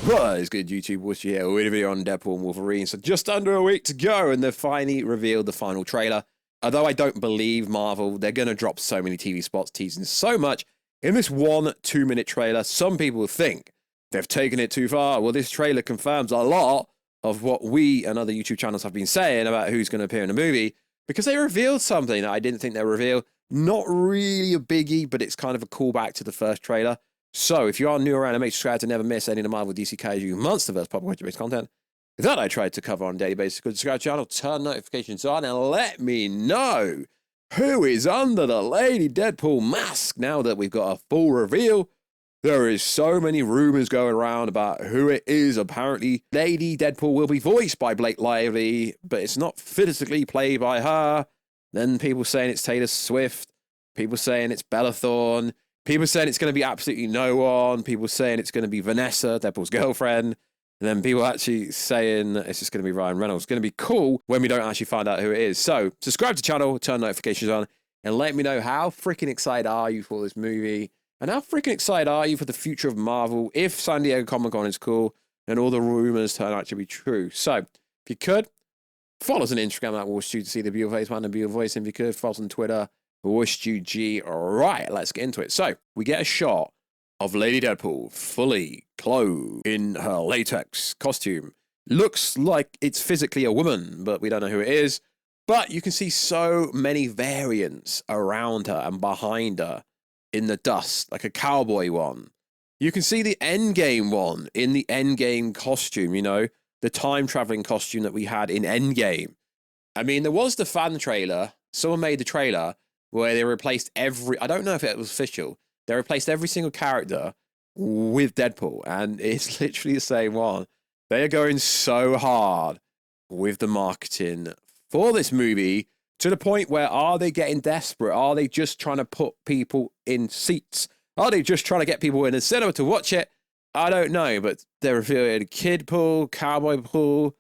What is good, YouTube? Warstu here with a video on Deadpool and Wolverine. So just under a week to go, and they've finally revealed the final trailer. Although I don't believe Marvel, they're going to drop so many TV spots, teasing so much in this 1 2-minute trailer. Some people think they've taken it too far. Well, this trailer confirms a lot of what we and other YouTube channels have been saying about who's going to appear in the movie, because they revealed something that I didn't think they'd reveal. Not really a biggie, but it's kind of a callback to the first trailer. So if you are new around and make sure subscribe to never miss any of the Marvel, DC, Kaiju, Monsterverse, pop culture-based content that I try to cover on a daily basis, go to the subscribe channel, turn notifications on, and let me know who is under the Lady Deadpool mask now that we've got a full reveal. There is so many rumors going around about who it is. Apparently, Lady Deadpool will be voiced by Blake Lively, but it's not physically played by her. Then people saying it's Taylor Swift. People saying it's Bella Thorne. People saying it's going to be absolutely no one. People saying it's going to be Vanessa, Deadpool's girlfriend. And then people actually saying it's just going to be Ryan Reynolds. It's going to be cool when we don't actually find out who it is. So subscribe to the channel, turn notifications on, and let me know how freaking excited are you for this movie? And how freaking excited are you for the future of Marvel if San Diego Comic-Con is cool and all the rumors turn out to be true? So if you could, follow us on Instagram at Warstu to see the beautiful face, man, and beautiful voice. And if you could, follow us on Twitter, WarstuG. All right, let's get into it. So we get a shot of Lady Deadpool fully clothed in her latex costume. Looks like it's physically a woman, but we don't know who it is. But you can see so many variants around her and behind her in the dust, like a cowboy one. You can see the Endgame one in the Endgame costume, you know, the time-traveling costume that we had in Endgame. I mean, there was the fan trailer. Someone made the trailer where they replaced I don't know if it was official. They replaced every single character with Deadpool, and it's literally the same one. They are going so hard with the marketing for this movie to the point where, are they getting desperate? Are they just trying to put people in seats? Are they just trying to get people in the cinema to watch it? I don't know, but they're revealing Kid Pool, Cowboy Pool.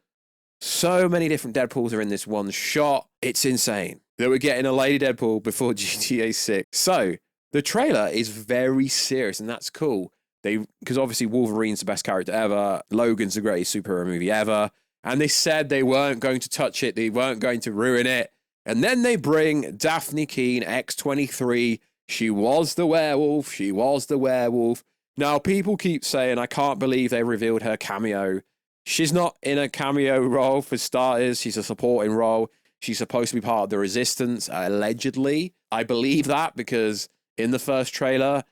So many different Deadpools are in this one shot. It's insane that we're getting a Lady Deadpool before GTA 6. So the trailer is very serious, and that's cool. Because obviously Wolverine's the best character ever. Logan's the greatest superhero movie ever. And they said they weren't going to touch it. They weren't going to ruin it. And then they bring Daphne Keane, X-23. She was the werewolf. She was the werewolf. Now, people keep saying, I can't believe they revealed her cameo. She's not in a cameo role, for starters. She's a supporting role. She's supposed to be part of the Resistance, allegedly. I believe that because in the first trailer,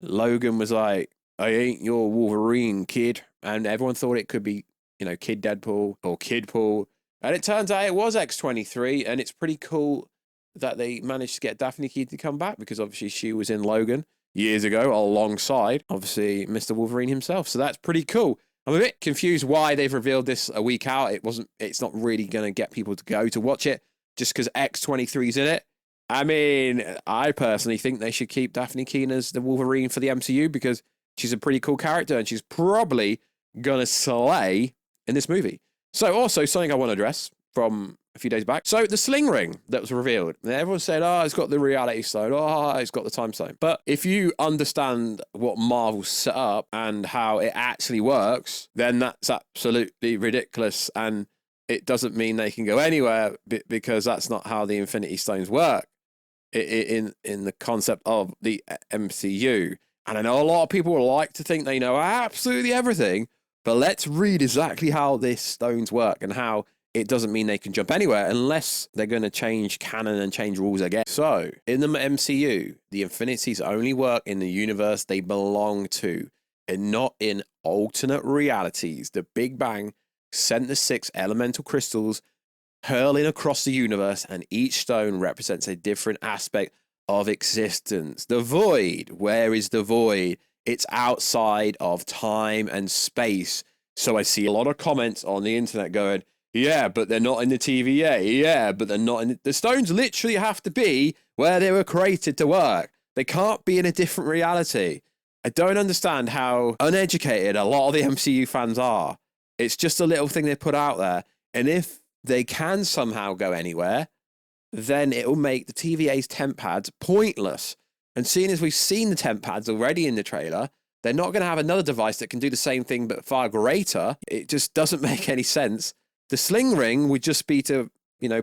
Logan was like, I ain't your Wolverine, kid. And everyone thought it could be, you know, Kid Deadpool or Kid Pool. And it turns out it was X-23, and it's pretty cool that they managed to get Daphne Keane to come back, because obviously she was in Logan years ago alongside, obviously, Mr. Wolverine himself. So that's pretty cool. I'm a bit confused why they've revealed this a week out. It's not really going to get people to go to watch it just because X-23's in it. I mean, I personally think they should keep Daphne Keane as the Wolverine for the MCU because she's a pretty cool character and she's probably going to slay in this movie. So also something I want to address from a few days back. So the Sling ring that was revealed. And everyone said, oh, it's got the reality stone. Oh, it's got the time stone. But if you understand what Marvel set up and how it actually works, then that's absolutely ridiculous. And it doesn't mean they can go anywhere because that's not how the Infinity Stones work in the concept of the MCU. And I know a lot of people like to think they know absolutely everything, but let's read exactly how these stones work and how it doesn't mean they can jump anywhere unless they're going to change canon and change rules again. So, in the MCU, the Infinities only work in the universe they belong to and not in alternate realities. The Big Bang sent the 6 elemental crystals hurling across the universe, and each stone represents a different aspect of existence. The void. Where is the void? It's outside of time and space. So I see a lot of comments on the internet going, yeah, but they're not in the TVA. Yeah, but they're not in the stones literally have to be where they were created to work. They can't be in a different reality. I don't understand how uneducated a lot of the MCU fans are. It's just a little thing they put out there. And if they can somehow go anywhere, then it will make the TVA's temp pads pointless. And seeing as we've seen the temp pads already in the trailer, They're not going to have another device that can do the same thing but far greater. It just doesn't make any sense. The sling ring would just be to,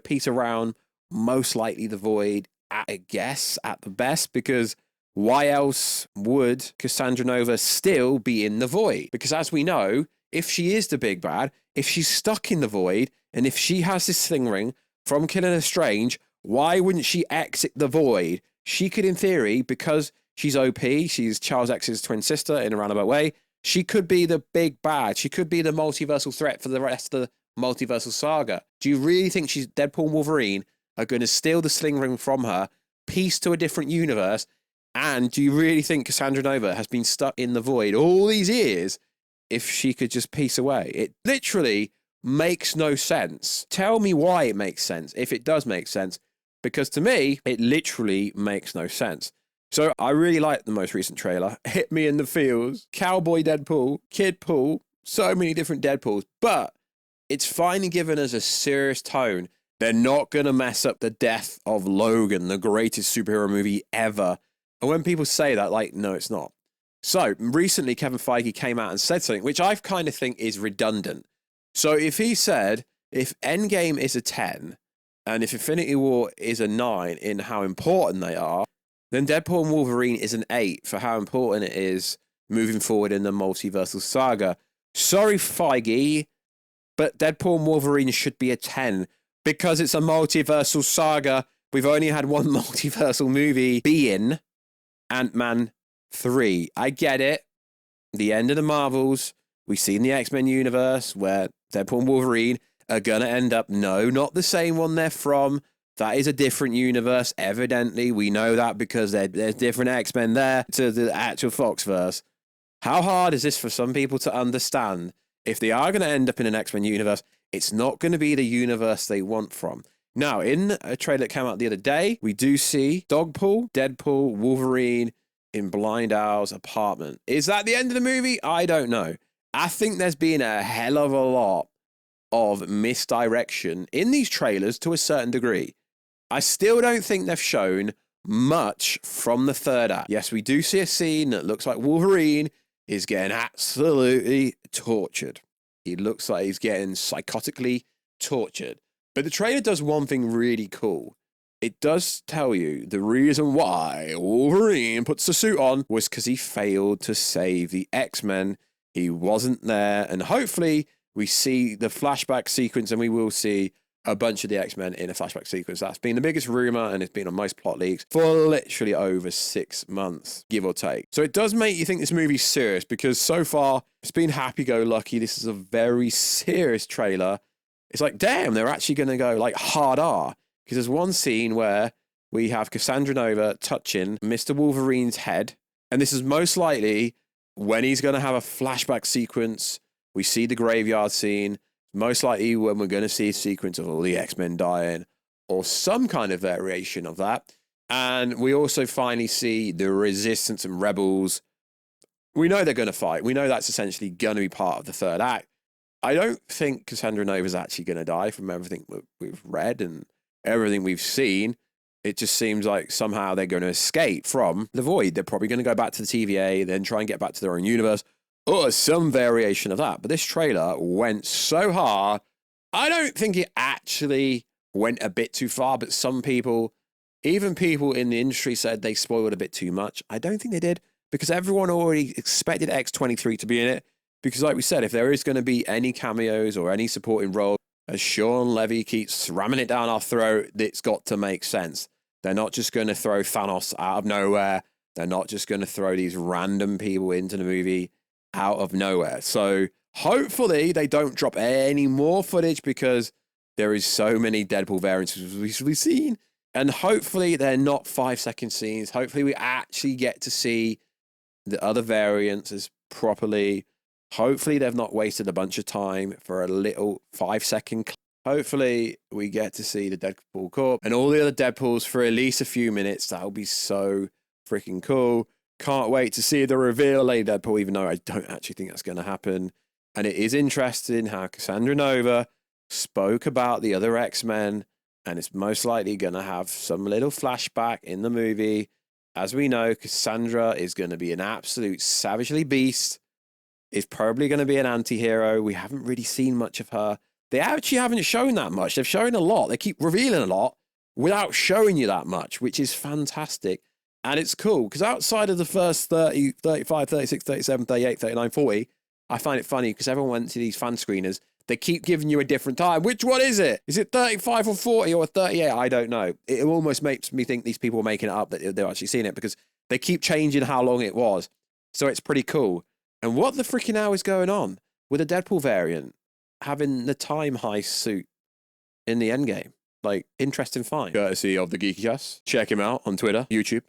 piece around most likely the void, I guess, at the best, because why else would Cassandra Nova still be in the void? Because as we know, if she is the big bad, if she's stuck in the void, and if she has this sling ring from Killing Her Strange, why wouldn't she exit the void? She could, in theory, because she's OP, she's Charles X's twin sister in a roundabout way, she could be the big bad. She could be the multiversal threat for the rest of the multiversal saga. Do you really think Deadpool and Wolverine are going to steal the sling ring from her, piece to a different universe, and do you really think Cassandra Nova has been stuck in the void all these years if she could just piece away? It literally makes no sense. Tell me why it makes sense, if it does make sense, because to me, it literally makes no sense. So I really like the most recent trailer. Hit me in the feels. Cowboy Deadpool, Kid Pool, so many different Deadpools. But it's finally given us a serious tone. They're not going to mess up the death of Logan, the greatest superhero movie ever. And when people say that, no, it's not. So recently, Kevin Feige came out and said something, which I kind of think is redundant. So if he said, if Endgame is a 10, and if Infinity War is a 9 in how important they are, then Deadpool and Wolverine is an 8 for how important it is moving forward in the multiversal saga. Sorry, Feige, but Deadpool and Wolverine should be a 10 because it's a multiversal saga. We've only had one multiversal movie be in Ant-Man 3. I get it. The end of the Marvels. We've seen the X-Men universe where Deadpool and Wolverine are going to end up, no, not the same one they're from. That is a different universe, evidently. We know that because there's different X-Men there to the actual Foxverse. How hard is this for some people to understand? If they are going to end up in an X-Men universe, it's not going to be the universe they want from. Now, in a trailer that came out the other day, we do see Dogpool, Deadpool, Wolverine in Blind Owl's apartment. Is that the end of the movie? I don't know. I think there's been a hell of a lot of misdirection in these trailers to a certain degree. I still don't think they've shown much from the third act. Yes, we do see a scene that looks like Wolverine is getting absolutely tortured. He looks like he's getting psychotically tortured. But the trailer does one thing really cool. It does tell you the reason why Wolverine puts the suit on was because he failed to save the X-Men. He wasn't there. And hopefully we see the flashback sequence and we will see a bunch of the X-Men in a flashback sequence. That's been the biggest rumor and it's been on most plot leaks for literally over 6 months, give or take. So it does make you think this movie's serious because so far it's been happy-go-lucky. This is a very serious trailer. It's like, damn, they're actually going to go hard R. Because there's one scene where we have Cassandra Nova touching Mr. Wolverine's head. And this is most likely when he's going to have a flashback sequence. We see the graveyard scene. Most likely when we're going to see a sequence of all the X-Men dying or some kind of variation of that. And we also finally see the Resistance and Rebels. We know they're going to fight. We know that's essentially going to be part of the third act. I don't think Cassandra Nova is actually going to die from everything we've read and everything we've seen. It just seems like somehow they're going to escape from the void. They're probably going to go back to the TVA, then try and get back to their own universe, or some variation of that. But this trailer went so hard. I don't think it actually went a bit too far, but some people, even people in the industry, said they spoiled a bit too much. I don't think they did, because everyone already expected X-23 to be in it. Because like we said, if there is going to be any cameos or any supporting role, as Sean Levy keeps ramming it down our throat, it's got to make sense. They're not just going to throw Thanos out of nowhere. They're not just going to throw these random people into the movie out of nowhere. So hopefully they don't drop any more footage because there is so many Deadpool variants we've seen. And hopefully they're not 5-second scenes. Hopefully we actually get to see the other variants as properly. Hopefully they've not wasted a bunch of time for a little 5-second clip. Hopefully we get to see the Deadpool Corp and all the other Deadpools for at least a few minutes. That'll be so freaking cool. Can't wait to see the reveal of Lady Deadpool, even though I don't actually think that's going to happen. And it is interesting how Cassandra Nova spoke about the other X-Men, and it's most likely going to have some little flashback in the movie As we know, Cassandra is going to be an absolute savagely beast. Is probably going to be an anti-hero. We haven't really seen much of her. They actually haven't shown that much. They've shown a lot. They keep revealing a lot without showing you that much, which is fantastic. And it's cool because outside of the first 30, 35, 36, 37, 38, 39, 40, I find it funny because everyone went to these fan screeners. They keep giving you a different time. Which one is it? Is it 35 or 40 or 38? I don't know. It almost makes me think these people are making it up that they're actually seeing it because they keep changing how long it was. So it's pretty cool. And what the freaking hell is going on with a Deadpool variant having the time heist suit in the endgame? Like, interesting find. Courtesy of the Geeky Cast. Check him out on Twitter, YouTube,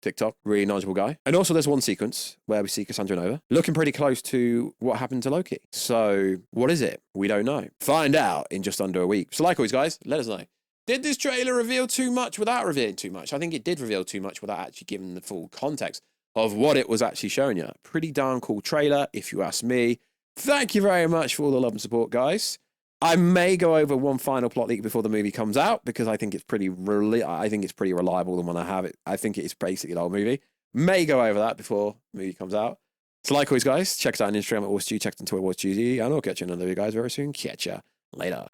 TikTok. Really knowledgeable guy. And also there's one sequence where we see Cassandra Nova looking pretty close to what happened to Loki. So what is it? We don't know. Find out in just under a week. So like always, guys, let us know. Did this trailer reveal too much without revealing too much? I think it did reveal too much without actually giving the full context of what it was actually showing you. Pretty darn cool trailer, if you ask me. Thank you very much for all the love and support, guys. I may go over one final plot leak before the movie comes out because I think it's pretty reliable, the one I have. I think it is basically the whole movie. May go over that before the movie comes out. So like always, guys, check us out on Instagram at Warstu, check us on Twitter, Warstu, and I'll catch you in another video, guys, very soon. Catch ya later.